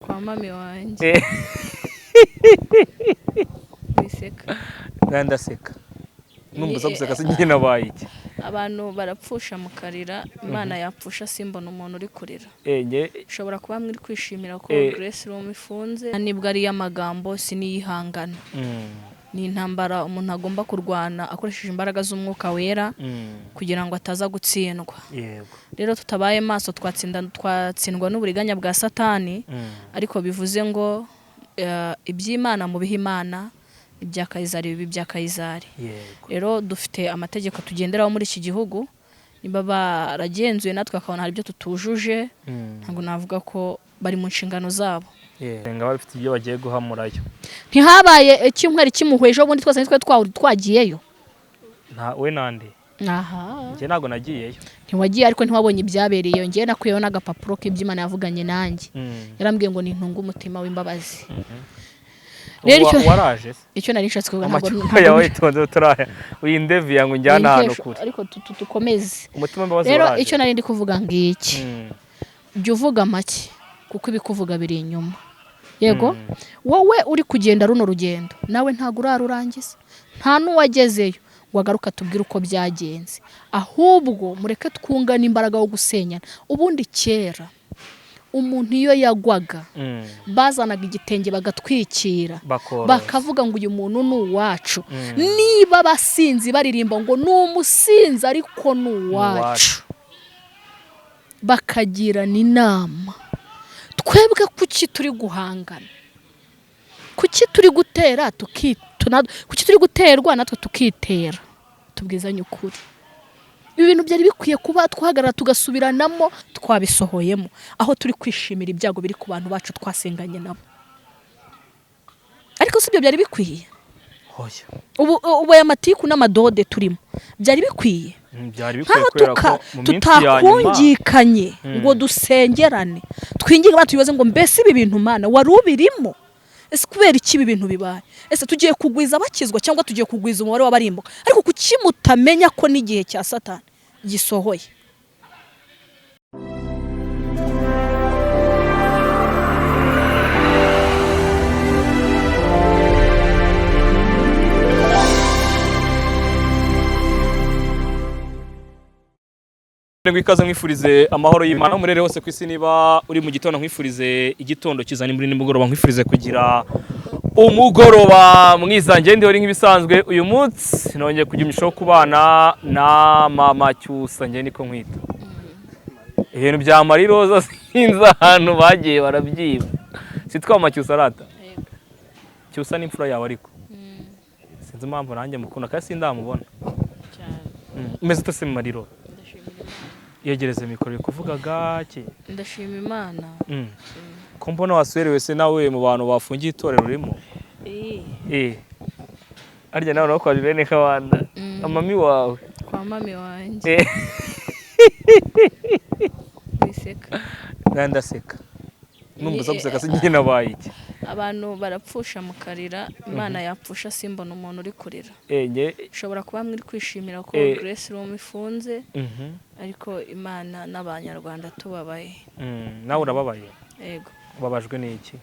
kwa mami wanjye biseka ndaseka numbuza guseka sinjye nabaye iki abantu barapfusha mu karira Imana yapfusha simbona umuntu uri kurira nge ushobora kuba mwiri kwishimira ko Grace Room ifunze nibwo ari y'amagambo siniyihangana ni intambara umuntu agomba kurwana akoresheje imbaraga z'umwuka wera kugira ngo ataza gutsindwa. yego Rero tutabaye maso twatsindwa n'uburiganya bwa Satani ariko bivuze ngo iby'Imana mu bihimana ibya Kayizari bibi bya Kayizari. yego Rero dufite amategeko tugenderaho muri iki gihugu niba baragenzuye natwe akabona hari ibyo tutujuje ntabwo navuga ko bari mu nshingano zabo. nga bafite ibyo bagiye guhamurayo Ntihabaye icyumweru kimuhweje ubundi twese twagiyeyo nta we nande aha nge nago nagiyeyo ntiwagiye ariko ntiwabonye ibyabereye ngiye nakuyeho n'agapapuro k'iby'Imana yavuganye nanjye yarambwiye ngo nintunga umutima w'imbabazi. rero waraje icyo nari nshatse kuvuga ntabwo yawe itonze turaya uyindeviya ngo njyana hano kure ariko tukomeze umutima w'imbabazi rero waraje icyo nari ndi kuvuga ngiki jya uvuga make kuko ibikuvuga biri inyuma yego wowe uri kugenda runo rugendo nawe ntago urarurangiza nta n'uwagezeyo wagaruka tubwire uko byagenze ahubwo mureke twungana imbaraga wo gusenyana. Ubundi kera umuntu iyo yagwaga bazanaga igitenge bagatwikira bakavuga ngo uyu muntu ni uwacu niba basinzi baririmba ngo ni umusinzi ariko ni uwacu bakagirana inama. Twebwe kuki turi guhangana, kuki turi gutera kuki turi guterwa natwe tukitera, tubwizanye ukuri. Ibi bintu byari bikwiye kuba twahagarara tugasubiranamo twabisohoyemo aho turi kwishimira ibyago biri ku bantu bacu twasenganye nabo. Ariko sibyo byari bikwiye ubu aya matiku n'amadode turimo byari bikwiye kubera ko mu minsi ya nyuma tutakungikanye ngo dusengerane twinginge abantu bibaze ngo mbese ibi bintu Mana wari ubirimo. Ese kubera iki ibi bintu bibaye? Ese tugiye kugwiza abakizwa cyangwa tugiye kugwiza umubare w'abarimbuka? Ariko kuki mutamenya ko n'igihe cya Satani gisohoye? Ikaze mwifurize amahoro y'Imana umurere wose ku isi. Niba uri mu gitondo nkwifurize igitondo kizana muri nimugoroba nkwifurize kugira umugoroba mwiza. Ngende uri nk'ibisanzwe uyu munsi nongeye kugira imisho kubana na mama Cyusa nge niko nkwita. Ibintu bya Mariroza sinzi ahantu bagiye barabyiba. Sitwa mama Cyusa arata. Cyusa ni imfura yawe ariko. Sinzi impamvu nanjye mukunda kandi sindamubona. Umeze ute se Mariro? Yegereze mikoro kuvuga gake. Ndashima Imana. Ko mbona wasurewe se nawe mu bantu bafungiye itorero urimo. Arya nawe no kwa Irene Kabanda. Amami wawe. Kwa mami wanjye. Biseka. Ndaseka. Numbuza guseka sinjye nabaye iki. Abantu barapfusha mu karira Imana yapfusha simbona umuntu uri kurira nge ushobora kuba mwiri kwishimira ko Grace Room ifunze ariko Imana n'abanyarwanda tubabaye. nawe urababaye? Yego. Ubabajwe n'iki?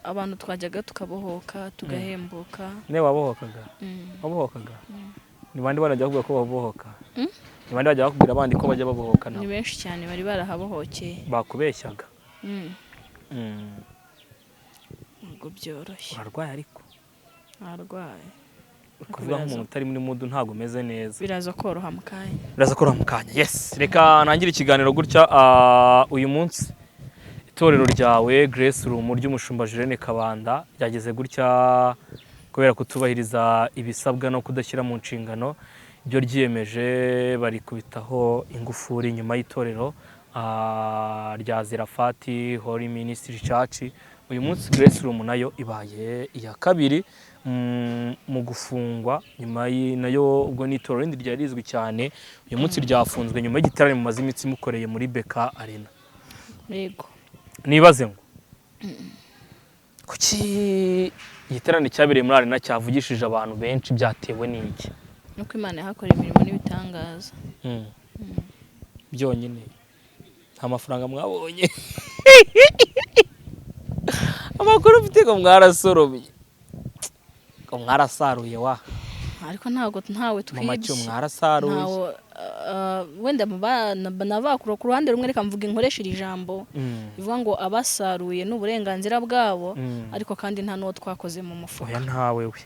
Abantu twajyaga tukabohoka tugahembuka. Ne wabohokaga? Wabohokaga? Ni bandi banajya kuvuga ko babohoka? Ni bandi bajya bakubwira abandi ko bajya babohoka nabo? Ni benshi cyane bari barahabohokeye. Bakubeshyaga? Ngo byoroshye. Urarwaye ariko? Arwaye. Kuvuga nk'umuntu utari muri mudu ntago umeze neza. Biraza koroha mu kanya. Biraza koroha mu kanya. Yes. Reka nangire ikiganiro gutya uyu munsi itorero ryawe Grace Room ry'umushumba Irene Kabanda ryageze gutya kubera kutubahiriza ibisabwa no kudashyira mu nshingano ibyo ryiyemeje bari kubitaho ingufuri nyuma y'itorero rya Zerafati Holy Ministry Church. Uyu munsi Grace Room nayo ibaye iya kabiri mu gufungwa nyuma nayo ubwo n'itorero rindi ryari rizwi cyane. Uyu munsi ryafunzwe nyuma y'igiterane mu mazimitsi mukoreye muri Beka Arena. Yego. Nibaze ngo kuki igiterane cyabereye muri Arena cyavugishije abantu benshi byatewe n'iki? Nuko Imana yahakoreye imirimo n'ibitangaza. Byonyine nta mafaranga mwabonye? amakuru mfite ngo mwarasoromye, ngo mwarasaruye wa, ariko ntawe mama twibye cyo mwarasaruye. ntawe wenda navakura ku ruhande rumwe, reka mvuga inkoresha iri jambo bivuga ngo abasaruye n'uburenganzira bwabo, ariko kandi nta n'uwo twakoze mu mufuka. Oya ntawe we,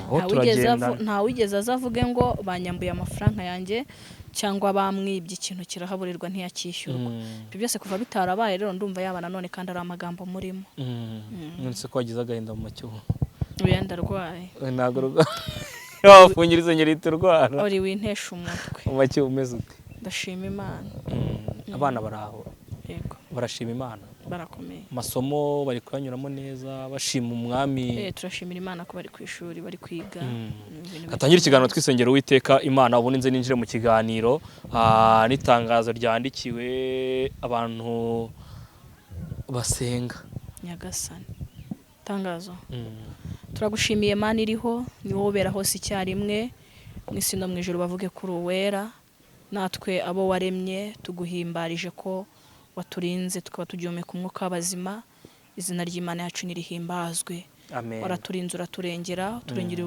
aho turagenda ntawigeze azavuge ngo banyambuye amafaranga yanjye cyangwa bamwibye ikintu kirahaburirwa ntiyacyishyurwa. Ibyo byose kuva bitarabaye rero ndumva yaba nanone kandi ari amagambo murimo. nonese ko wagize agahinda mu macyuho. Oya ndarwaye. Ntabwo rwa wafungiriza nyirita urwara. Uri wintesha umutwe. Mu macyuho umeze ute? Ndashima Imana. Abana baraho. Yego. Barashima Imana. Barakomeye. Masomo bari kuyanyuramo neza, bashima umwami. Turashimira Imana ko bari ku ishuri bari kwiga. Katangira ikiganiro twisengera Uwiteka Imana, ubundi nze ninjire mu kiganiro n'itangazo ryandikiwe abantu basenga. Nyagasani. Tangazo. Turagushimiye Mana iriho, ni wowe ubera hose icyarimwe, mu isi no mu ijuru bavuge kuri uwera. Natwe abo waremye tuguhimbarije ko waturinze tukaba tugihumeka umwuka w'abazima. Izina ry'Imana yacu nirihimbazwe. Amen. Waraturinze uraturengera, turindira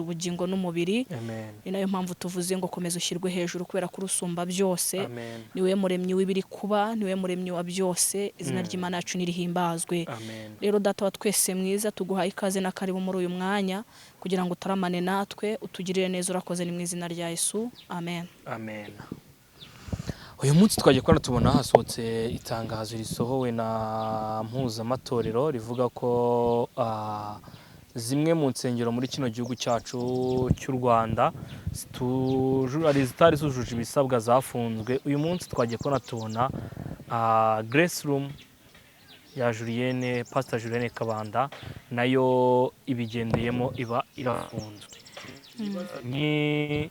ubugingo n'umubiri. Amen. Ni nayo mpamvu tuvuze ngo komeza ushyirwe hejuru kubera ko urusumba byose. Amen. Ni wowe muremyi w'ibiri kuba, ni wowe muremyi wa byose. Izina ry'Imana yacu nirihimbazwe. Amen. Rero data wa twese mwiza, tuguhaye ikaze na karibu muri uyu mwanya kugira ngo utaramane natwe, utugirire neza, urakoze ni mu izina rya Yesu. Amen. Amen. Uyu munsi twagiye kubona tubona hasohotse itangazo risohowe na mpuzamatorero rivuga ko zimwe mu nsengero muri kino gihugu cyacu cy'u Rwanda zitari zujuje ibisabwa zafunzwe. Uyu munsi twagiye kubona tubona Grace Room ya Julienne, Pastor Julienne Kabanda nayo ibigendeyemo iba irafunzwe. Ni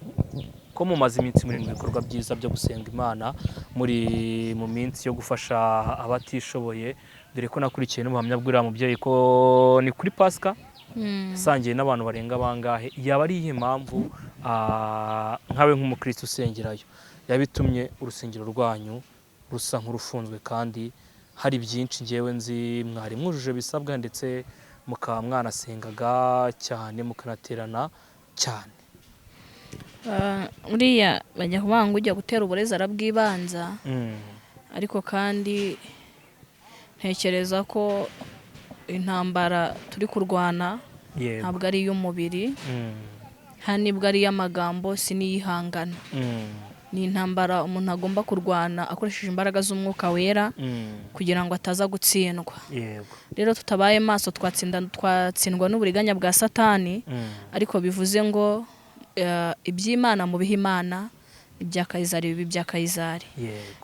ko mumaze iminsi muri ibikorwa byiza byo gusenga Imana muri mu minsi yo gufasha abatishoboye, dore ko nakurikiye n'ubuhamya bw'uriya mubyeyi ko ni kuri Pasika yasangiye n'abantu barenga bangahe. Yaba ari iyihe mpamvu nkawe nk'umukristo usengerayo yabitumye urusengero rwanyu rusa nk'urufunzwe, kandi hari byinshi ngewe nzi mwari mwujuje bisabwa ndetse mukaba mwanasengaga cyane mukanaterana cyane? Uriya bajya kuvuga ngo ujya gutera uburezi arabwibanza, ariko kandi ntekereza ko intambara turi kurwana ntabwo ari iy'umubiri, nta nibwo ari iy'amagambo, si n'iyihangana. Ni intambara umuntu agomba kurwana akoresheje imbaraga z'umwuka wera kugira ngo ataza gutsindwa. Rero tutabaye maso twatsindwa n'uburiganya bwa Satani, ariko bivuze ngo iby'Imana mu bihe Imana, ibya Kayizari bibi bya Kayizari.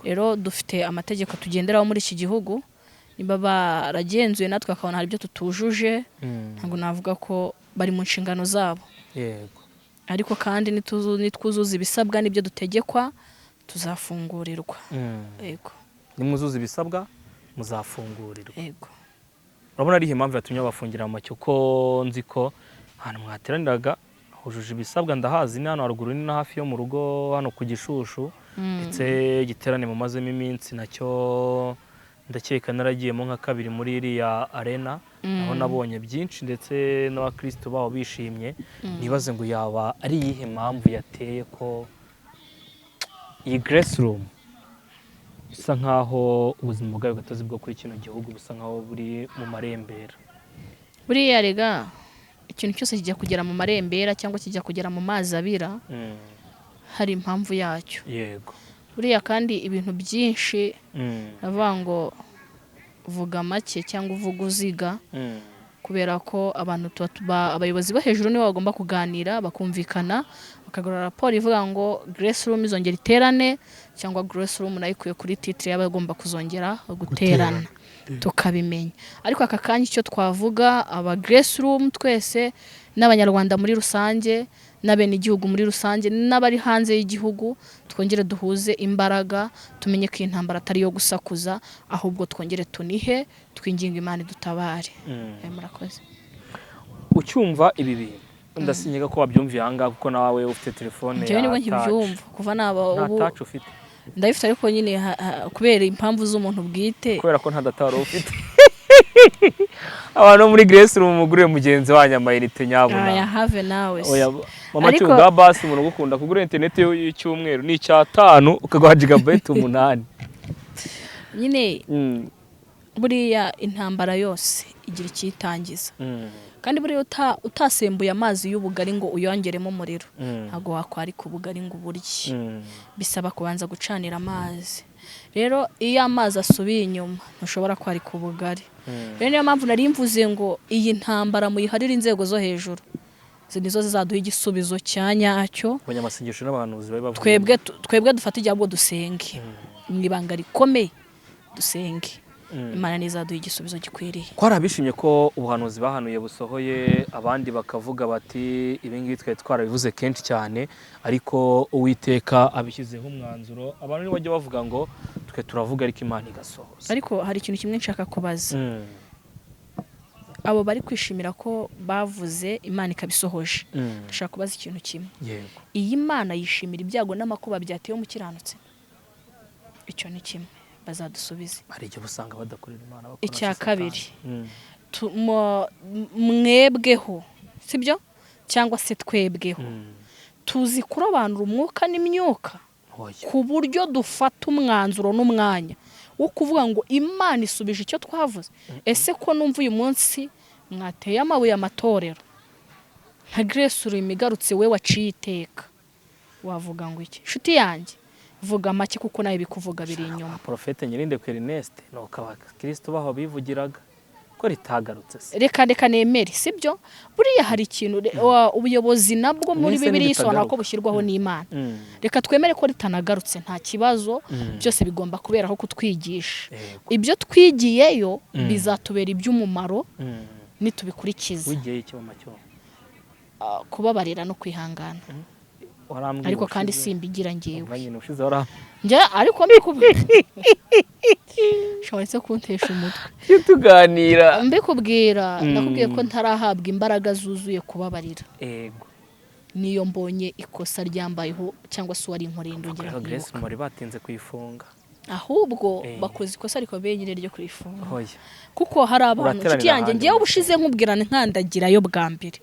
Rero dufite amategeko tugenderaho muri iki gihugu, niba baragenzuye natwe akabona hari ibyo tutujuje, ntabwo navuga ko bari mu nshingano zabo. Ariko kandi nitwuzuza ibisabwa n'ibyo dutegekwa tuzafungurirwa. Yego. Nimwuzuza ibisabwa muzafungurirwa. Yego. Urabona ari impamvu yatumye bafungira mu macyo, ko nzi ko ahantu mwateraniraga hujuje ibisabwa, ndahazi ni hano haruguru, ni na hafi yo mu rugo hano ku Gishushu, ndetse igiterane mumazemo iminsi nacyo ndakeka naragiyemo nka kabiri muri iriya arena, aho nabonye byinshi ndetse n'abakristo baho bishimye. Nibaze ngo yaba ari iyihe mpamvu yateye ko iyi Grace Room bisa nkaho ubuzima bwayo gatozi bwo kuri kino gihugu busa nkaho buri mu marembera? Buriya rega ikintu cyose kijya kugera mu marembera cyangwa kijya kugera mu mazi abira, hari impamvu yacyo. Yego. Buriya kandi ibintu byinshi navuga ngo vuga make cyangwa uvuga uziga, kubera ko abantu abayobozi bo hejuru nibo bagomba kuganira bakumvikana, bakagura raporo ivuga ngo Grace Room izongera iterane, cyangwa Grace Room nayo ikuye kuri titre y'abagomba kuzongera guterana, tukabimenya. Ariko aka kanya icyo twavuga, aba Grace Room twese n'abanyarwanda muri rusange, n'abene igihugu muri rusange, n'abari hanze y'igihugu, twongere duhuze imbaraga, tumenye ko intambara atari yo gusakuza, ahubwo twongere tunihe, twinginga Imana idutabare. Murakoze. Ucyumva ibi bintu ndasinyega ko wabyumviye ahangaha, kuko nawe ufite telefone ya touch. Nkibyumva kuva naba ubu nta touch ufite. Ndabifite ariko nyine kubera impamvu z'umuntu bwite, kubera ko nta data wari ufite. abantu muri Grace Room mugure mugenzi wanyu amayinite nyabuna. aya have nawe se. Oya mama cyo bwa basi umuntu gukunda kugura internet y'icyumweru ni icya5 ukagwa gigabyte 8. Nyine buriya intambara yose igira ikitangiza. Kandi buriya utasembuye amazi y'ubugari ngo uyongeremo umuriro ntago wakwari ku bugari ngo uburye. Bisaba kubanza gucanira amazi. Rero iyo amazi asubiye inyuma ntushobora kwari ku bugari. Rero niyo mpamvu nari mvuze ngo iyi ntambara muyiharira inzego zo hejuru. Nizo zizaduha igisubizo cyanyacyo. Abanyamasengesho n'abahanuzi bari bavuga. Twebwe dufata ijambo dusenge. Mwibanga rikomeye dusenge. Imana nizaduha igisubizo gikwiriye. Kwari abishimye ko ubuhanuzi bahanuye busohoye, abandi bakavuga bati ibingibi twe twarabivuze kenshi cyane, ariko Uwiteka abishyizeho umwanzuro. Abantu ni bajya bavuga ngo twe turavuga ariko Imana igasohoza. Ariko hari ikintu kimwe nshaka kubaza. Abo bari kwishimira ko bavuze Imana ikabisohoje. Ndashaka kubaza ikintu kimwe. Yego. Iyi Imana yishimira ibyago n'amakuba byatewe mu kiranutse. Icyo ni kimwe. Bazadusubize. Hari igihe usanga badakorera Imana bakora. Icya kabiri. Mwebweho sibyo cyangwa se twebweho tuzi kurobanura umwuka n'imyuka ku buryo dufata umwanzuro n'umwanya wo kuvuga ngo Imana isubije icyo twavuze. Ese ko numva uyu munsi mwateye amabuye amatorero nka Grace Room igarutse we waciye iteka, wavuga ngo iki? Shuti yanjye vuga make kuko nayo bikuvuga biri inyuma. Profete Nyirinde ku Ernest no Kristo baho bivugiraga ko ritagarutse se. Reka nemere sibyo. Buriya hari ikintu ubuyobozi nabwo muri Bibiliya isobanura ko bushyirwaho n'Imana. Reka twemere ko ritanagarutse nta kibazo, byose bigomba kuberaho kutwigisha. Ibyo twigiyeyo bizatubera iby'umumaro nitubikurikiza. Wigiye iki mu macyo? Kubabarira no kwihangana. Ariko kandi simbigira ngiyewe. Njya ariko mbikubwira. Shobora kuntesha umutwe. Tuganira. Mbikubwira nakubwiye ko ntarahabwa imbaraga zuzuye kubabarira. Yego. Niyo mbonye ikosa ryambayeho cyangwa se wari inkorindo ngira ngo. Grace muri batinze kuyifunga. Ahubwo bakoze ikosa ariko benyine ryo kuyifunga. Hoya. Kuko hari abantu nshuti yanjye ngiye ubushize nkubwirana nkandagirayo bwa mbere.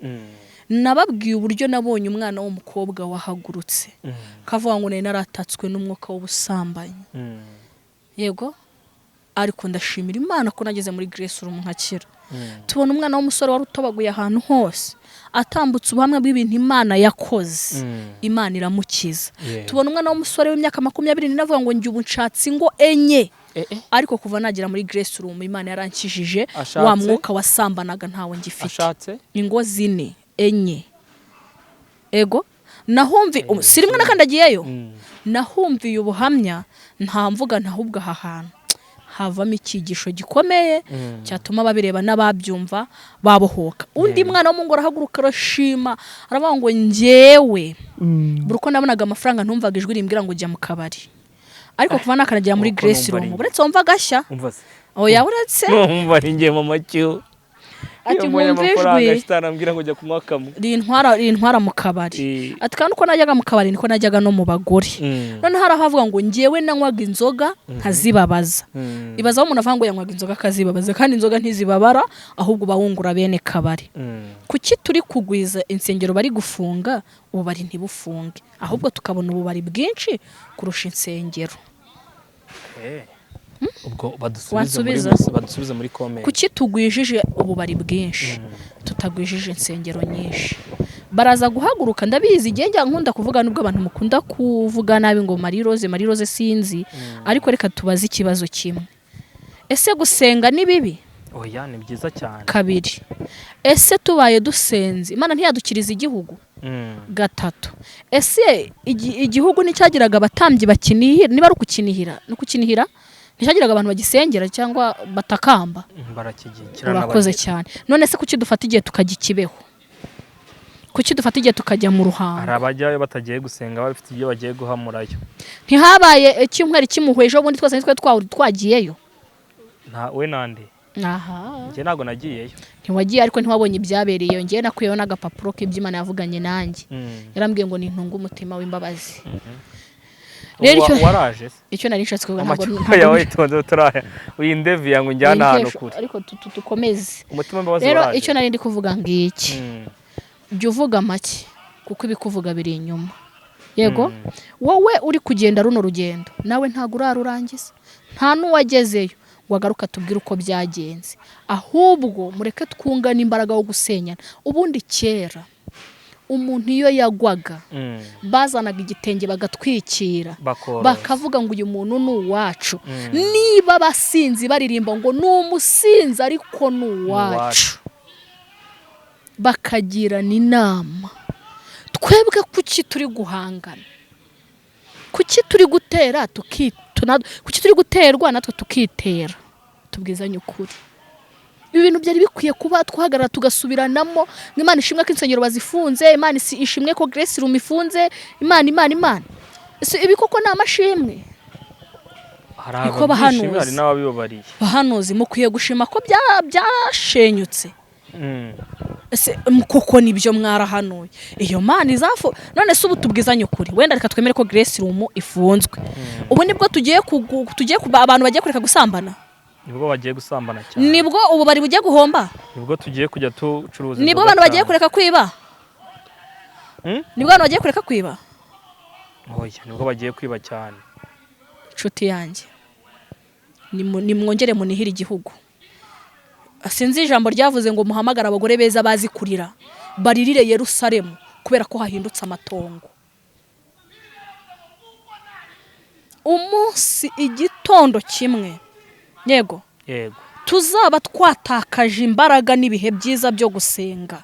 Nababwiye uburyo nabonye umwana w'umukobwa wahagurutse kavuga ngo nari naratatswe n'umwuka w'ubusambanyi. Yego ariko ndashimira Imana ko nageze muri Grace Room nkakira. Tubona umwana w'umusore wari utobaguye ahantu hose atambutse ubuhamya bw'ibintu Imana yakoze. Imana iramukiza. Tubona umwana w'umusore w'imyaka 20 navuga ngo njye ubu nshatse ngo enye. Ariko kuva nagera muri Grace Room Imana yarankijije wa mwuka wasambanaga ntawe ngifite. Ashatse ingo 4 enye. Ego nahumvi sirimwe nakandagiyeyo. Nahumviye ubuhamya nta mvuga ntahubwa ahantu havamo ikigisho gikomeye cyatuma babireba n'ababyumva babohoka. Undi mwana wo ngora haguruka arashima aravuga ngo njyewe buruko nabonaga amafaranga ntumvaga ijwi rimbwira ngo jya mu kabari. Ariko kuva nakanagira muri Grace Room buretse umva gashya. Oya buretse numva ringiye mama cyo. Ati mwumvijwe sitarambwira ngo jya kumwakamo rintwara mu kabari. Ati kandi uko najyaga mu kabari niko najyaga no mu bagore. None harahavuga ngo njyewe nanywaga inzoga nkazibabaza. Ibaza umuntu avuga ngo yanywaga inzoga kazibabaza kandi inzoga ntizibabara ahubwo bawungura bene kabari. Kuki turi kugwiza insengero bari gufunga ububari ntibufunge ahubwo tukabona ububari bwinshi kurusha insengero. Ubwo badusubiza muri comment. Kuki tugwijije ububari bwinshi tutagwijije insengero nyinshi? Baraza guhaguruka ndabizi genja nkunda kuvuga nubwo abantu mukunda kuvuga nabi ngo Marie Rose sinzi. Ariko reka tubaze ikibazo kimwe. Ese gusenga ni bibi? Oya ni byiza cyane. Kabiri. Ese tubaye dusenze Imana ntiyadukiriza igihugu? Gatatu. Ese igihugu nicyagiraga abatambyi bakinihira niba ari ukukinihira no kukinihira nishagiraga abantu bagisengera cyangwa batakamba? Barakigikira urakoze cyane. None se kuki dufata igihe tukagikibeho? Kuki dufata igihe tukajya mu ruhanga? Arabajyayo batagiye gusenga bafite ibyo bagiye guhamurayo. Ntihabaye icyumweri kimuhweje ubundi twese twagiyeyo. Nta we nande. Aha. Nje nago nagiyeyo. Ntiwagiye ariko ntiwabonye ibyabereyeyo. Ngiye nakuyeho n'agapapuro k'iby'Imana yavuganye nanjye. Yarambwiye ngo nintunga umutima w'imbabazi. rero waraje icyo nari nshatse kuvuga ntabwo yawe itonde turaya uyindeviya ngo njyana hano kure ariko tukomeze umutima mbabazi rero waraje icyo nari ndi kuvuga ngiki jya uvuga make kuko ibikuvuga biri inyuma yego wowe uri kugenda runo rugendo nawe ntabwo urarurangiza nta n'uwagezeyo wagaruka tubwire uko byagenze ahubwo mureke twungana imbaraga wo gusenyana ubundi kera umuntu iyo yagwaga bazanaga igitenge bagatwikira bakavuga ngo uyu muntu ni uwacu niba abasinzi baririmba ngo ni umusinzi ariko ni uwacu bakagirana inama twebwe kuki turi guhangana kuki turi gutera kuki turi guterwa natwe tukitera tubwizanye ukuri ibi bintu byari bikwiye kuba twahagarara tugasubiranamo Imana ishimwe ko insengero bazifunze Imana ishimwe ko Grace Room ifunze Imana ibi koko ni amashimwe niko bahanuzi n'ababibabariye bahanuzi mukwiye gushima ko byashenyutse ese koko nibyo mwarahanuye iyo Mana izafu none se ubu tubwizanye ukuri wenda reka twemere ko Grace Room ifunzwe ubu nibwo tugiye abantu bagiye kureka gusambana nibwo bagiye gusambana cyane nibwo ubu bari bugiye guhomba nibwo tugiye kujya tucuruza nibwo abantu bagiye kureka kwiba nibwo abantu bagiye kureka kwiba oya nibwo bagiye kwiba cyane nshuti yanjye nimwongere munihira igihugu sinzi ijambo ryavuze ngo muhamagara abagore beza bazi kurira baririre Yerusalemu kubera ko hahindutse amatongo umunsi igitondo kimwe yego tuzaba twatakaje imbaraga n'ibihe byiza byo gusenga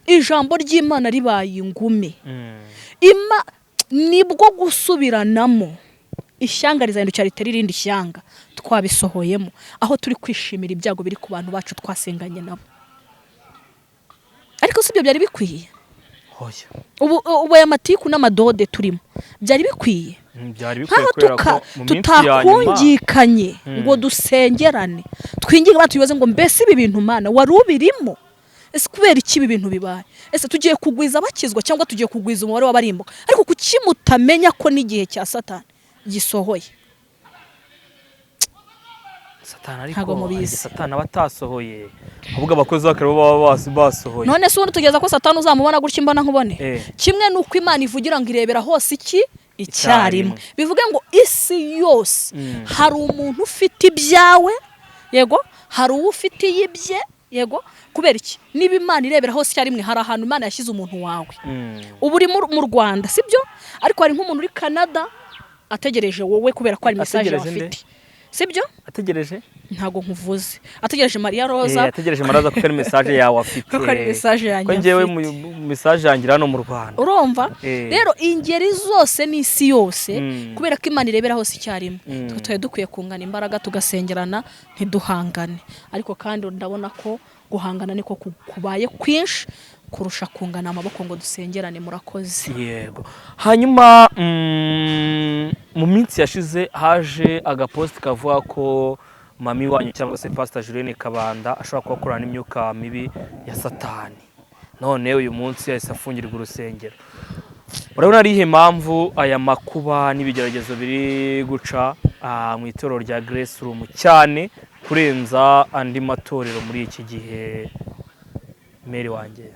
ijambo ry'Imana ribaye ingume nibwo gusubiranamo ishyanga rizahindukira ritera irindi shyanga twabisohoyemo aho turi kwishimira ibyago biri ku bantu bacu twasenganye nabo ariko sibyo byari bikwiye ubu aya matiku n'amadode turimo byari bikwiye tutakungikanye ngo dusengerane twinginge abantu tubibaze ngo mbese ibi bintu Mana wari ubirimo ese kubera iki ibi bintu bibaye ese tugiye kugwiza abakizwa cyangwa tugiye kugwiza umubare w'abarimbuka ariko kuki mutamenya ko n'igihe cya Satani gisohoye Satani ariko Satani abatasohoye ahubwo abakozi bakare baba basohoye none se ubundi tugeza ko Satani uzamubona gutya imbona nkubone kimwe nuko Imana ivugira ngo irebera hose iki icyarimwe bivuge ngo isi yose hari umuntu ufite ibyawe yego hari ufite yibye yego kubera iki niba Imana irebera hose icyarimwe hari ahantu Imana yashyize umuntu wawe ubu uri mu Rwanda sibyo ariko hari nk'umuntu uri Canada ategereje wowe kubera ko ari message afite sibyo ategereje ntago nkuvuze ategereje Maria Rosa ategereje Maria Rosa ko ari message yawe afite ko ari message yanjye ko ngewe message yangira hano mu Rwanda urumva rero ingeri zose n'isi yose kubera ko Imana irebera hose icyarimwe twe dukwiye kungana imbaraga tugasengerana ntiduhangane ariko kandi ndabona ko guhangana niko kubaye kwinshi kurusha kungana amaboko ngo dusengerane murakoze yego hanyuma mu minsi yashize haje agapost kavuga ko mami wanyu cyangwa se Pastor Julienne Kabanda ashobora kuba akorana n'imyuka mibi ya Satani none uyu munsi yahise afungirwa urusengero urabona ari ihe mpamvu aya makuba n'ibigeragezo biri guca mu itorero rya Grace Room cyane kurenza andi matorero muri iki gihe Mary wanjye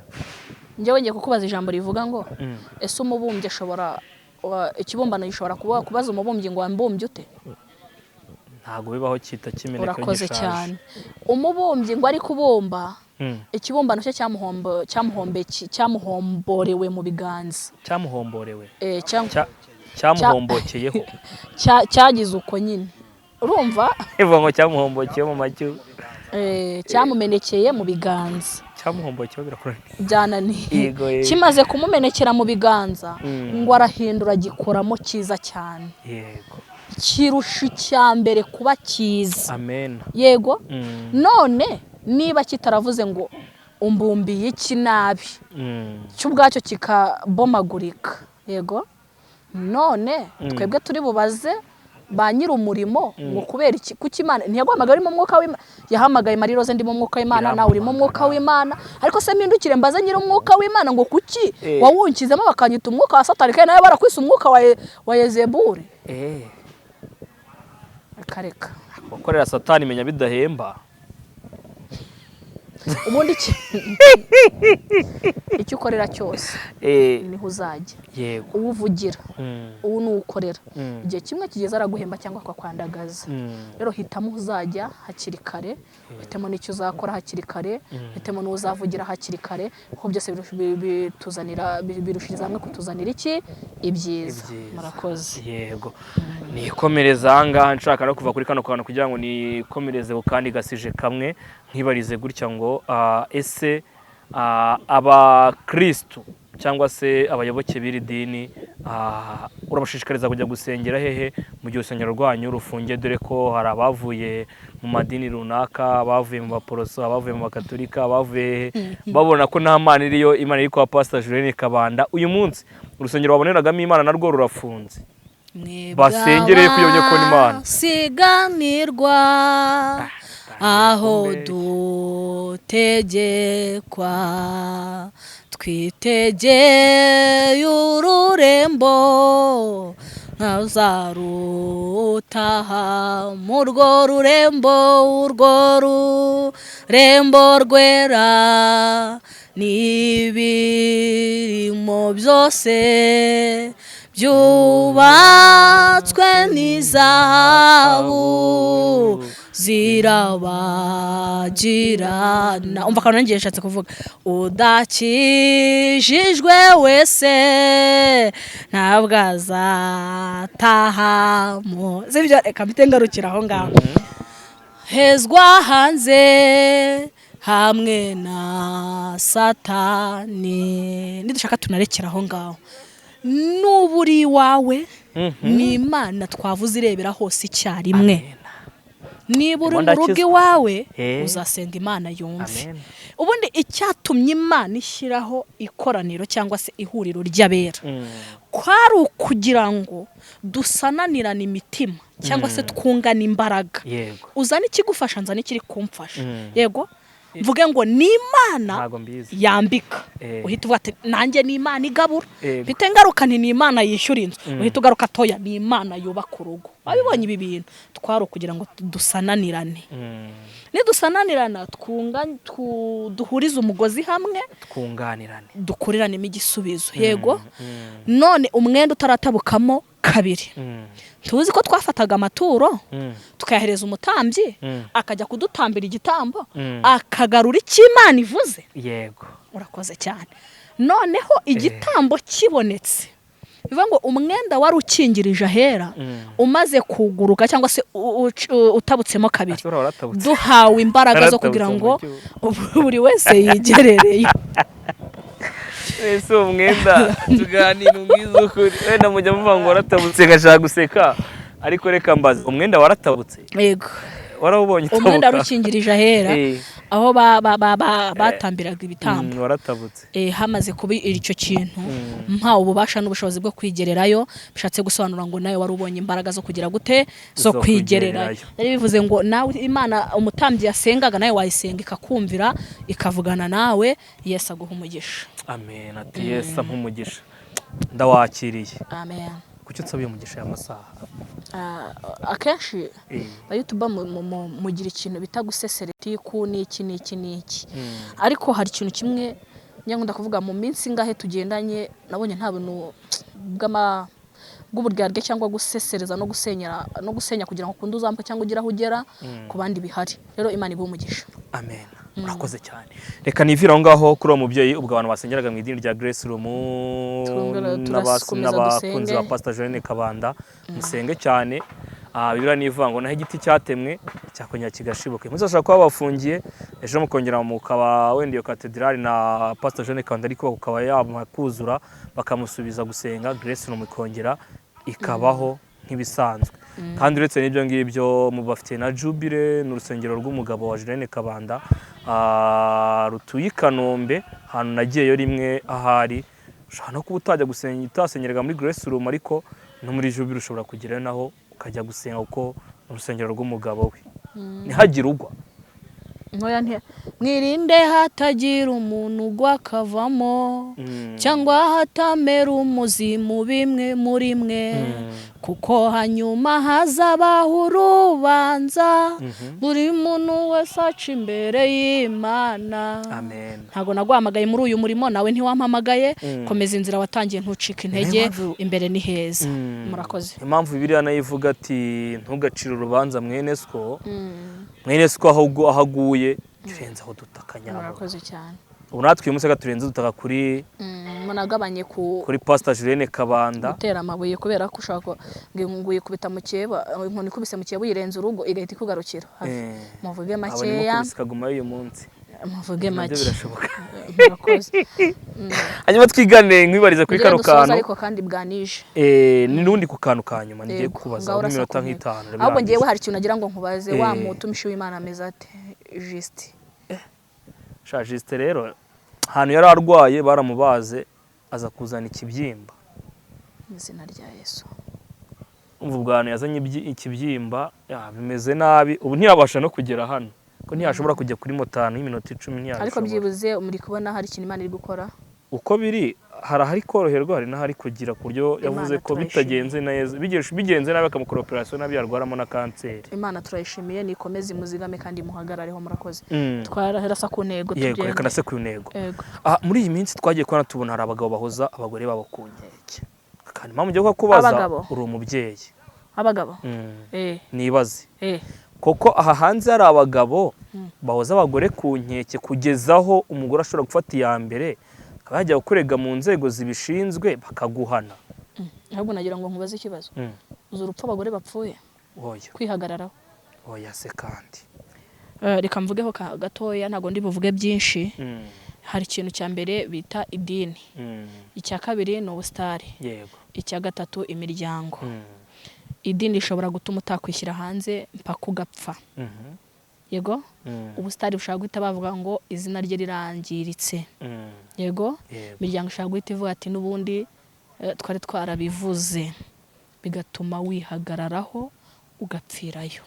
njyewe ngiye kukubaza ijambo rivuga ngo ese umubumbyi ashobora ikibumbano gishobora kubaza umubumbyi ngo wambumbye ute ntago bibaho cyita kimeneka urakoze cyane umubumbyi ngo ari kubumba ikibumbano cye cyamuhomborewe mu biganza cyamuhomborewe cyamuhombokeyeho cyagize uko nyine urumva ivuga ngo cyamuhombokeye mu macyu cyamumenekeye mu biganza cyamuhombokeyeho birakora byananiye kimaze kumumenekera mu biganza ngo arahindura gikoramo cyiza cyane yego kirusha icyambere kuba cyiza amen yego none niba kitaravuze ngo umbumbiye iki nabi cy'ubwacyo kikabomagurika yego none twebwe turi bubaze ba nyir'umurimo ngo kubera iki kuki Imana ntiyaguhamagaye mu mwuka w'Imana, yahamagaye Marie Rose ndi mu mwuka w'Imana, nawe uri mu mwuka w'Imana, ariko se mpindukire mbaze nyir'umwuka w'Imana ngo kuki wawunkizemo bakanyita umwuka wa Satani kandi nawe barakwise umwuka wa Yezeburi. Akareka gukorera Satani menya bidahemba. ubundi icyo ukorera cyose niho uzajya. Yego. Uwuvugira uwo nukorera igihe kimwe kigeze araguhemba cyangwa akakwandagaza. Rero hitamo uzajya hakiri kare, hitamo n'icyo uzakora hakiri kare, hitamo n'uzavugira hakiri kare, kuko byose bituzanira birushiriza hamwe kutuzanira iki ibyiza. Murakoze. Yego. Nikomereza ahangaha nshaka no kuva kuri kano kantu kugira ngo nikomereze kandi gasije kamwe nkibarize gutya ngo ese abakristo cyangwa se abayoboke b'iri dini urabashishikariza kujya gusengera hehe mu gihe urusengero rwanyu rufungiye, dore ko hari abavuye mu madini runaka, abavuye mu baporoso, abavuye mu bakatolika, abavuye babona ko nta Mana iriyo, Imana iri kwa Pastor Julienne Kabanda. Uyu munsi urusengero waboneragamo Imana narwo rurafunze, basengereye kuyobya ko Imana siganirwa aho dutegekwa, twitegeye ururembo ntazarutaha mu rwo rurembo, urwo rurembo rwera n'ibirimo byose byubatswe n'izahabu zirabagirana. Umva akantu nanjye nshatse kuvuga, udakijijwe wese ntabwo azatahamo. Sibyo, reka mpite ngarukira aho ngaho. Hezwa hanze hamwe na Satani, nidushaka tunarekera aho ngaho. N'uburi iwawe ni Imana twavuze irebera hose icyarimwe. Niba uri mu rugo iwawe uzasenga Imana yumve. Ubundi icyatumye Imana ishyiraho ikoraniro cyangwa se ihuriro ry'abera kwari ukugira ngo dusananirane imitima cyangwa se twungane imbaraga. Uzana ikigufasha nzana ikiri kumfasha. Yego, mvuge ngo ni Imana yambika, uhita uvuga ati nanjye ni Imana igabura, bite ngaruka ni Imana yishyura inzu, uhita ugaruka toya ni Imana yubaka urugo. Abibonye ibi bintu twari kugira ngo dusananirane. Nidusananirana duhurize umugozi hamwe, twunganirane, dukurirane igisubizo. Yego, none umwenda utaratabukamo kabiri. Tuzi ko twafataga amaturo tukayahereza umutambyi akajya kudutambira igitambo akagarura icyo Imana ivuze. Yego, urakoze cyane. Noneho igitambo kibonetse, bivuga ngo umwenda wari ukingirije ahera umaze kuguruka cyangwa se utabutsemo kabiri, duhawe imbaraga zo kugira ngo buri wese yigerereye. Ese umwenda tuganira umwiza ukuri, wenda mujya muvuga ngo waratabutse ngashaka guseka, ariko reka mbaze, umwenda waratabutse? Yego, warawubonye utabuka? Umwenda rukingirije ahera aho batambiraga ibitambo waratabutse. Hamaze kuba icyo kintu nta ububasha n'ubushobozi bwo kwigererayo, bishatse gusobanura ngo nawe wari ubonye imbaraga zo kugira gute, zo kwigererayo. Yari bivuze ngo nawe Imana umutambyi yasengaga nawe wayisenga ikakumvira ikavugana nawe. Yesu aguha umugisha. Amen. Ati Yesu ampa umugisha, ndawakiriye. Amen. Kuki nsabiye umugisha y'amasaha? Akenshi bayutuba mugira ikintu bita guseseretiku n'iki, ariko hari ikintu kimwe nyangunda kuvuga mu minsi ngahe tugendanye, nabonye nta bintu bw'uburyarya cyangwa gusesereza no gusenya kugira ngo kunde uzampa cyangwa ugira aho ugera ku bandi bihari. Rero Imana ibuhe umugisha. Amen. Urakoze cyane. Reka nivira aho ngaho kuri uwo mubyeyi, ubwo abantu basengeraga mu idini rya Grace Room n'abakunzi ba Pastor Julienne Kabanda, musenge cyane. Bibira nivuga ngo naho igiti cyatemwe cyakongera kigashibuka. Muzashaka kuba bafungiye ejo mukongera mukaba wenda iyo katedrali na Pastor Julienne Kabanda ariko ukaba yamakuzura bakamusubiza gusenga, Grace Room ikongera ikabaho nk'ibisanzwe. Kandi uretse n'ibyo ngibyo mubafite na Jubile n'urusengero rw'umugabo wa Julienne Kabanda rutuye i Kanombe, ahantu nagiyeyo rimwe ahari. Ushobora no kuba utajya utasengeraga muri Grace Room, ariko no muri Jubile ushobora kugerayo naho ukajya gusenga kuko urusengero rw'umugabo we ntihagire ugwa. mwirinde hatagira umuntu ugwa akavamo cyangwa hatamera umuzimu bimwe muri mwe kuko hanyuma hazabaho urubanza buri muntu wese aca imbere y'Imana. Ntago naguhamagaye muri uyu murimo nawe ntiwampamagaye, komeza inzira watangiye ntucike intege, imbere ni heza. Murakoze. Impamvu Bibiliya nayo ivuga ati ntugacire urubanza mwene so ahaguye turenze aho dutakanya. Murakoze cyane. Ubu natwe uyu munsi turenze dutaka kuri munagabanye kuri Pastor Julienne Kabanda gutera amabuye kubera ko ushaka nguye kubita mu cyeba, inkoni kubise mu cyeba yirenze urugo ireta ikugarukira. Muvuge makeya kaguma uyu munsi. Muvuge make. Birashoboka. Murakoze. Hanyuma twigane nkwibariza kuri kano kantu. Ariko kandi bwanije. Ni nundi ku kantu kanyuma ngiye kubaza mu minota nk'itanu. Ahubwo ngiyewe hari ikintu nagira ngo nkubaze wa mutumishi w'Imana ameze ate? Juste. Juste rero ahantu yari arwaye baramubaze aza kuzana ikibyimba. Izina rya Yesu. Umva bwana yazanye ikibyimba bimeze nabi, ubu ntiyabasha no kugera hano ko ntiyashobora kujya kuri motano y'iminota 10 ntiyashobora. Ariko byibuze muri kubona hari ikintu Imana iri gukora. Uko biri hari koroherwa hari n'ahari kugira kuryo yavuze ko bitagenze neza bigenze nabi akamukora operation nabi yarwaramo na kanseri. Imana turayishimiye nikomeze imuzigame kandi muhagarareho. Murakoze. Twarahera ku ntego tugende. Yego reka nase ku ntego. Muri iyi minsi twagiye kubona tubona hari abagabo bahoza abagore babo ku nkeke. Kandi mpamvu ngiye kubaza uri umubyeyi. Abagabo? Nibaze. Koko aha hanze hari abagabo bahoza abagore ku nkeke kugezaho umugore ashobora gufata iya mbere akajya gukorega mu nzego zibishinzwe bakaguhana. Ahubwo nagira ngo nkubaze ikibazo. Uzi urupfu abagore bapfuye? Oya. Kwihagararaho? Oya se kandi. Reka mvugeho gatoya ntago ndi buvuge byinshi. Hari ikintu cya mbere bita idini. Icya kabiri ni ubustari. Yego. Icya gatatu imiryango. Idini ishobora gutuma utakwishyira hanze mpaka ugapfa. Yego. Ubustari bushaka guhita bavuga ngo izina rye rirangiritse. Yego. Imiryango ishaka guhita ivuga ati n'ubundi twari twarabivuze, bigatuma wihagararaho ugapfirayo.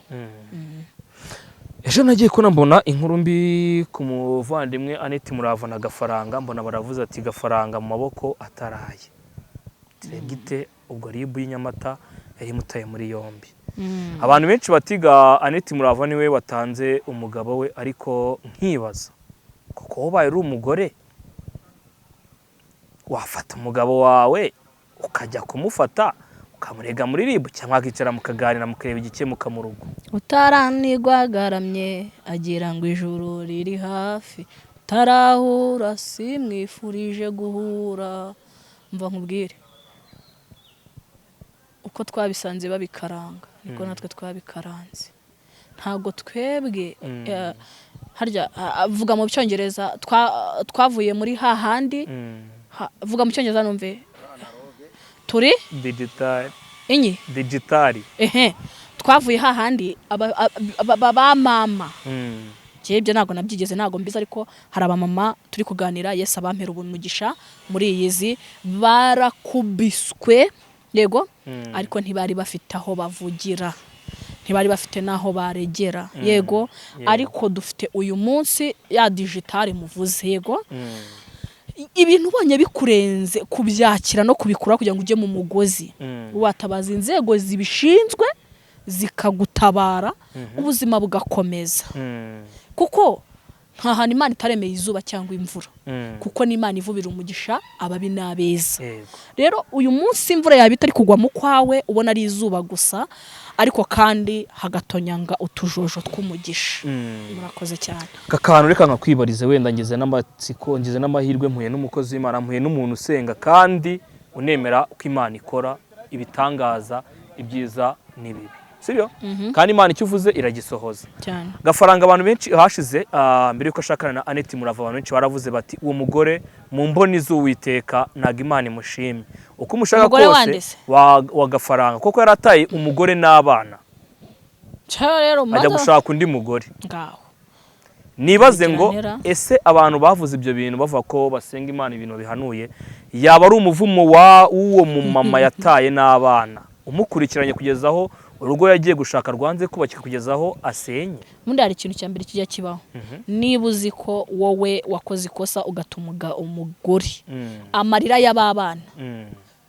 Ejo nagiye ko mbona inkuru mbi ku muvandimwe Annette Muravana Gafaranga, mbona baravuze ati Gafaranga mu maboko ataraye. Tiregite ubwo ribu y'Inyamata yari mutaye muri yombi. Abantu benshi batiga Annette Muravana we watanze umugabo we, ariko nkibaza kuko wabaye uri umugore wafata umugabo wawe ukajya kumufata ukamurega muri ribu cyangwa akicara mukaganira mukareba igikemuka mu rugo. Utaranigwagaramye agira ngo ijuru riri hafi, utarahura simwifurije guhura. Mva nkubwire uko twabisanze babikaranga niko natwe twabikaranze. Ntago twebwe harya vuga mu cyongereza twavuye muri hahandi. Vuga mu cyongereza numve. Turi digitali. Twavuye hahandi aba mama. Cyebye nago nabyigeze nago mbiza, ariko hari abamama turi kuganira. Yes, abampera ubumugisha muri iyizi barakubiswe. Yego. Ariko ntibari bafite aho bavugira, ntibari bafite naho baregera. Yego. Ariko dufite uyu munsi ya digitali muvuze. Yego. Ibintu ubonye bikurenze kubyakira no kubikura kugira ngo ujye mu mugozi, watabaza inzego zibishinzwe zikagutabara, ubuzima bugakomeza. Kuko nta hantu Imana itaremeye izuba cyangwa imvura, kuko n'Imana ivubira umugisha ababi n'abeza. Rero uyu munsi imvura yawe itari kugwa mu kwawe ubona ari izuba gusa, ariko kandi hagatonyanga utujojo tw'umugisha. Murakoze cyane. Kakantu reka nkakwibarize, wenda ngeze n'amatsiko, ngeze n'amahirwe, mpuye n'umukozi w'Imana, mpuye n'umuntu usenga kandi unemera uko Imana ikora ibitangaza, ibyiza n'ibibi. Sibyo? Kandi Imana icyo uvuze iragisohoza. Cyane. Gafaranga abantu benshi hashize mbere yuko ashakana na Annette Muravana, abantu benshi baravuze bati uwo mugore mu mboni z'Uwiteka ntago Imana imushimye. Uko umushaka kose wa Gafaranga koko yarataye umugore n'abana. Rero ajya gushaka undi mugore. Ngaho. Nibaze ngo ese abantu bavuze ibyo bintu bavuga ko basenga Imana ibintu bihanuye, yaba ari umuvumo w'uwo mumama yataye n'abana umukurikiranye kugeza aho urugo yagiye gushaka rwanze kubakika kugeza aho asenye. Mundi hari ikintu cya mbere kijya kibaho. Niba uzi ko wowe wakoze ikosa ugatumuga umugore amarira y'ababana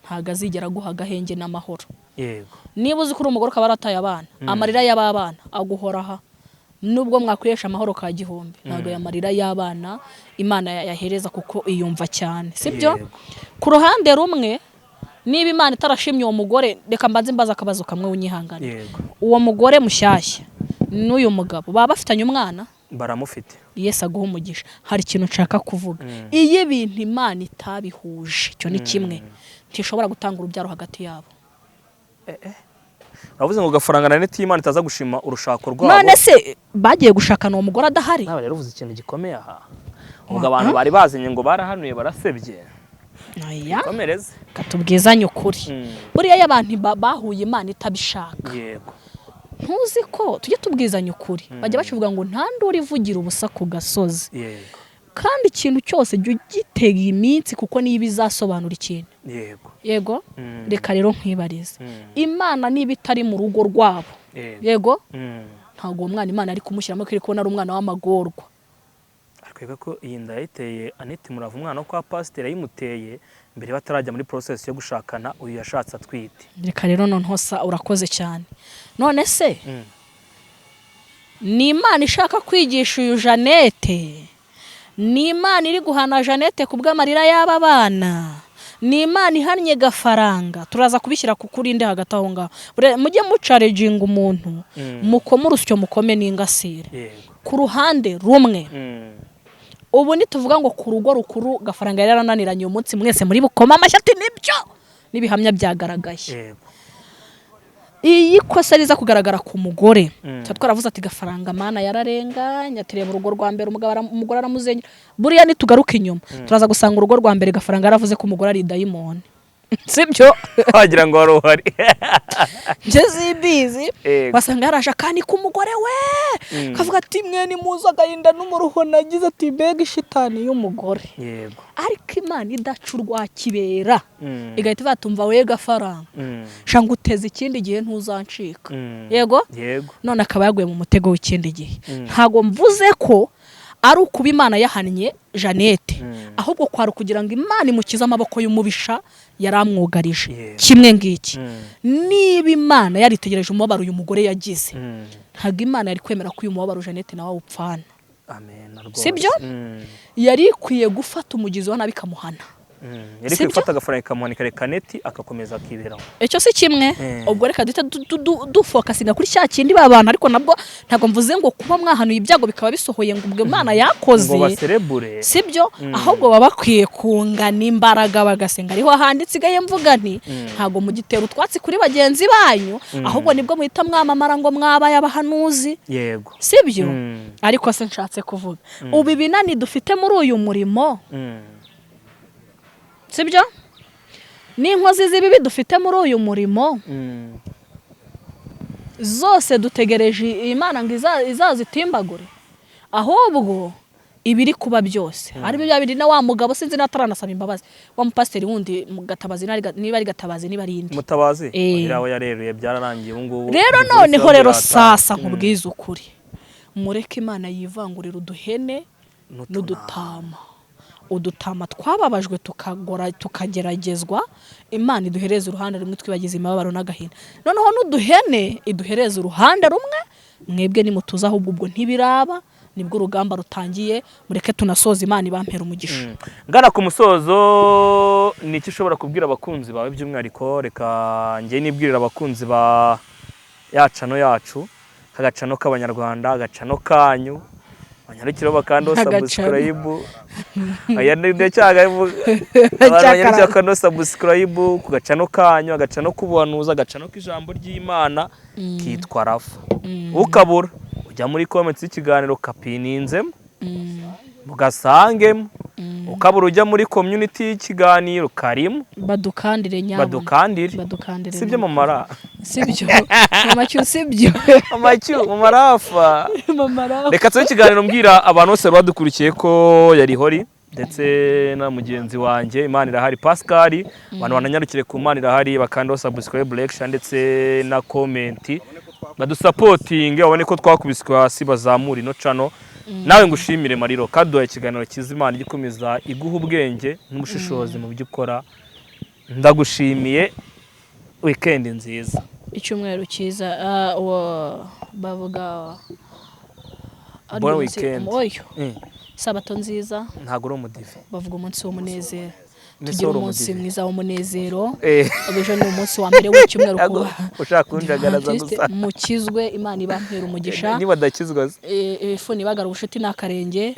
ntago azigera guha agahenge n'amahoro. Yego. Niba uzi ko uri umugore ukaba arataye abana amarira y'ababana aguhoraha nubwo mwakwesha amahoro ka gihumbi ntago yamarira y'abana Imana yahereza kuko iyumva cyane, sibyo? Ku ruhande rumwe niba Imana itarashimye uwo mugore, reka mbanze mbaza akabazo kamwe unyihangane. Uwo mugore mushyashya n'uyu mugabo baba bafitanye umwana? Baramufite. Yesu aguha umugisha. Hari ikintu nshaka kuvuga. Iyo ibintu Imana itabihuje cyo ni kimwe ntishobora gutanga urubyaro hagati yabo. Bavuze ngo gafaranga na neti y'Imana itaza gushima urushako rwabo. None se bagiye gushakana uwo mugore adahari? Nawe rero uvuze ikintu gikomeye aha. Ubwo abantu bari bazinye ngo barahanuye barasebye. Aya. Komereze. Katubwizanye ukuri. Buriya y'abantu bahuye Imana itabishaka. Yego. Ntuzi ko tujye tubwizanye ukuri. Bajya bacuvuga ngo nta nduri ivugira ubusa ku gasozi. Yego. Kandi ikintu cyose jya ugitega iminsi kuko niba izasobanura ikintu. Yego. Yego. Reka rero nkwibarize. Imana niba itari mu rugo rwabo. Yego. Ntago uwo mwana Imana ari kumushyiramo kiri kubona ari umwana w'amagorwa. Ariko ko iyi nda yayiteye Aneti Murava umwana kwa pasiteri yayimuteye mbere batarajya muri process yo gushakana uyu yashatse atwite. Reka rero noneho sa urakoze cyane. None se ni Imana ishaka kwigisha uyu Jeannette? Ni Imana iri guhana Jeannette kubw'amarira y'aba bana? Ni Imana ihannye gafaranga? Turaza kubishyira ku kurinde hagati aho ngaho. Mujye mucareginga umuntu mukome urusyo mukome n'ingasire. Ku ruhande rumwe ubu nituvuga ngo ku rugo rukuru gafaranga yari yarananiranye uyu munsi mwese muri bukoma amashyati nibyo n'ibihamya byagaragaye. Iyi kosa riza kugaragara ku mugore twaravuze ati gafaranga Mana yararenganya atireba urugo rwa mbere umugore aramuzenya. Buriya nitugaruka inyuma turaza gusanga urugo rwa mbere gafaranga yaravuze ko umugore ari dayimoni. Sibyo? Wagira ngo wari uhari. Jezi bizi wasanga yarasha kandi ku mugore we kavuga ati mwe ni muza gahinda n'umuruho nagize ati mbega ishitani y'umugore. Yego. Ariko Imana idacurwa kibera igahita batumva we gafaranga shanga uteze ikindi gihe ntuzancika. Yego. Yego. None akaba yaguye mu mutego w'ikindi gihe. Ntago mvuze ko ari ukuba Imana yahannye Jeannette ahubwo kwari kugira ngo Imana imukize amaboko y'umubisha yaramwugarije. Kimwe ngiki niba Imana yaritegereje umubabaro uyu mugore yagize ntago Imana yari kwemera ko uyu mubabaro Jeannette nawe upfana. Amen. Sibyo? Yari ikwiye gufata umugizi wa nabi kamuhana. Yari kwifata agafaranga ikamuhanika reka Aneti akakomeza akiberaho. Icyo si kimwe. Ubwo reka duhita dufokasinga kuri cya kindi babana ariko nabwo ntago mvuze ngo kuba mwahanuye ibyago bikaba bisohoye ngo ubwo Imana yakoze. Ngo baserebure. Sibyo? Ahubwo baba bakwiye kungana imbaraga bagasenga. Ariho handitse igaye mvuga nti ntago mugitera utwatsi kuri bagenzi banyu ahubwo nibwo muhita mwamamara ngo mwabaye abahanuzi. Yego. Sibyo? Ariko se nshatse kuvuga ubu binani dufite muri uyu murimo. Sibyo? Ni inkozi z'ibibi dufite muri uyu murimo zose dutegereje Imana ngo izazitimbagure ahubwo ibiri kuba byose ari byo byabiri na wa mugabo sinzi nataranasaba imbabazi wa mupasiteri wundi Gatabazi niba ari Gatabazi niba ari indi Mutabazi iraho yareruye byararangiye ubu ngubu. Rero noneho rero sasa nkubwiza ukuri mureke Imana yivangurira uduhene n'udutama. Udutama twababajwe tukageragezwa Imana iduhereza uruhande rumwe twibagize imibabaro n'agahinda. Noneho n'uduhene iduhereza uruhande rumwe mwebwe nimutuza ahubwo ubwo ntibiraba nibwo urugamba rutangiye mureke tunasoza Imana ibampera umugisha. Ngana ku musozo niki ushobora kubwira abakunzi bawe by'umwihariko reka ngiye nibwirira abakunzi ba yacano yacu kagacano k'abanyarwanda agacano kanyu Anyarukiro bakando subscribe. Aya ndi cyaga abanyarukiro bakando subscribe ku gacano kanyu agacano kubuhanuza agacano k'ijambo ry'Imana kitwa Rafa. Ukabura ujya muri comments y'ikiganiro kapininzemo mugasangemo ukabura ujya muri community y'ikiganiro karimo badukandire nyabo badukandire sibyo mamara sibyo amacyo sibyo amacyo mamarafa reka tso ikiganiro mbwira abantu bose badukurikiye ko yari hori ndetse na mugenzi wanjye Imana irahari Pascal, abantu bananyarukire ku Imana irahari bakandaho subscribe, like ndetse na comment badusapotinge babone ko twakubiswe hasi bazamura ino channel. Nawe ngushimire Mariro kaduha ikiganiro cyiza, Imana igikomeza iguha ubwenge n'umushishozi mu byo ukora. Ndagushimiye, weekend nziza, icyumweru cyiza. Bavuga bon weekend, sabato nziza. ntago uri umudive, bavuga umunsi w'umunezero. Tugira umunsi mwiza w'umunezero. Ejo ni umunsi wa mbere w'icyumweru kuba ushaka kunjagaraza gusa mukizwe, Imana ibampera umugisha. niba dakizwa ifu nibagara ubushuti n'akarenge.